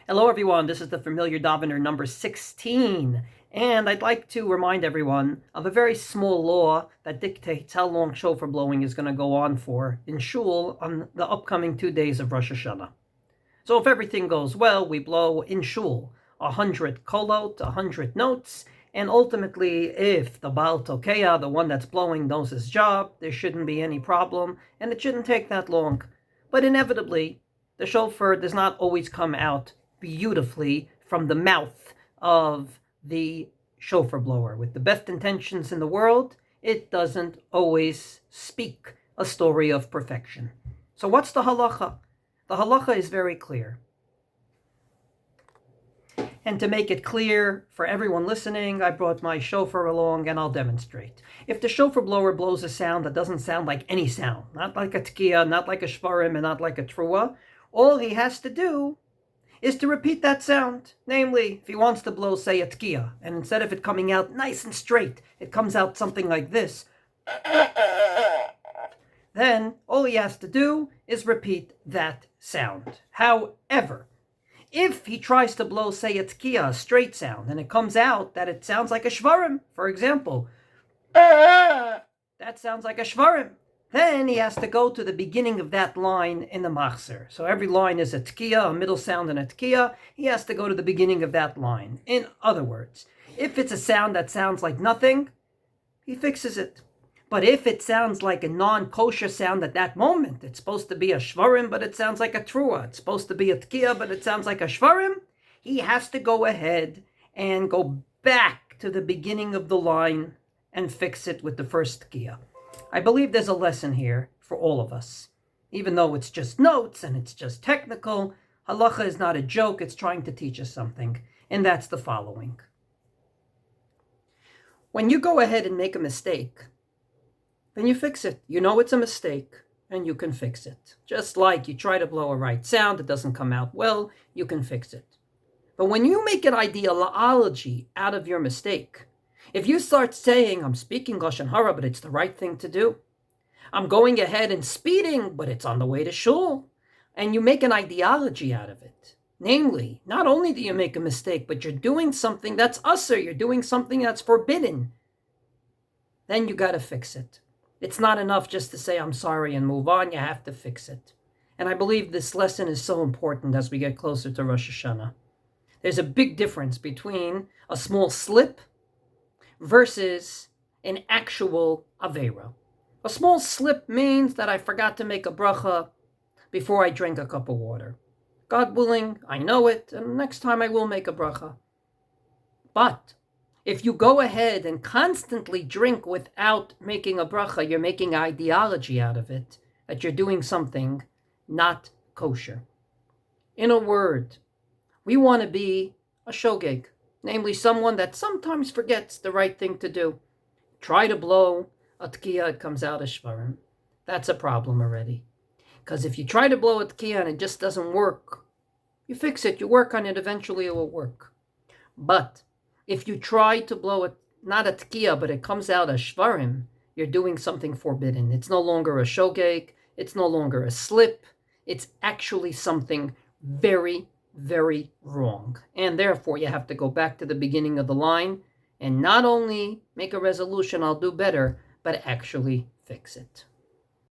Hello everyone, this is the Familiar DAVENER number 16, and I'd like to remind everyone of a very small law that dictates how long shofar blowing is going to go on for in shul on the upcoming 2 days of Rosh Hashanah. So if everything goes well, we blow in shul 100 kolot, 100 notes, and ultimately if the Baal Tokeya, the one that's blowing, knows his job, there shouldn't be any problem, and it shouldn't take that long. But inevitably, the shofar does not always come out beautifully from the mouth of the shofar blower. With the best intentions in the world, it doesn't always speak a story of perfection. So what's the halacha? The halacha is very clear. And to make it clear for everyone listening, I brought my shofar along and I'll demonstrate. If the shofar blower blows a sound that doesn't sound like any sound, not like a tkiya, not like a shvarim, and not like a trua, all he has to do is to repeat that sound. Namely, if he wants to blow, say, a tkiya, and instead of it coming out nice and straight, it comes out something like this, then all he has to do is repeat that sound. However, if he tries to blow, say, a tkiya, a straight sound, and it comes out that it sounds like a shvarim, for example, that sounds like a shvarim, then he has to go to the beginning of that line in the machzer. So every line is a tkiya, a middle sound and a tkiya. He has to go to the beginning of that line. In other words, if it's a sound that sounds like nothing, he fixes it. But if it sounds like a non-kosher sound at that moment, it's supposed to be a shvarim, but it sounds like a trua. It's supposed to be a tkiya, but it sounds like a shvarim. He has to go ahead and go back to the beginning of the line and fix it with the first tkiya. I believe there's a lesson here for all of us. Even though it's just notes and it's just technical, halacha is not a joke, it's trying to teach us something. And that's the following. When you go ahead and make a mistake, then you fix it. You know it's a mistake, and you can fix it. Just like you try to blow a right sound, it doesn't come out well, you can fix it. But when you make an ideology out of your mistake, if you start saying, I'm speaking Lashon Hara, but it's the right thing to do. I'm going ahead and speeding, but it's on the way to shul. And you make an ideology out of it. Namely, not only do you make a mistake, but you're doing something that's usser, you're doing something that's forbidden. Then you got to fix it. It's not enough just to say, I'm sorry and move on. You have to fix it. And I believe this lesson is so important as we get closer to Rosh Hashanah. There's a big difference between a small slip versus an actual aveira. A small slip means that I forgot to make a bracha before I drank a cup of water. God willing, I know it, and next time I will make a bracha. But if you go ahead and constantly drink without making a bracha, you're making ideology out of it, that you're doing something not kosher. In a word, we want to be a shogeg. Namely, someone that sometimes forgets the right thing to do. Try to blow a tkiya, it comes out as shvarim. That's a problem already. Because if you try to blow a tkiya and it just doesn't work, you fix it, you work on it, eventually it will work. But if you try to blow it, not a tkiya, but it comes out as shvarim, you're doing something forbidden. It's no longer a shogeg, it's no longer a slip, it's actually something very, very wrong. And therefore, you have to go back to the beginning of the line and not only make a resolution, I'll do better, but actually fix it.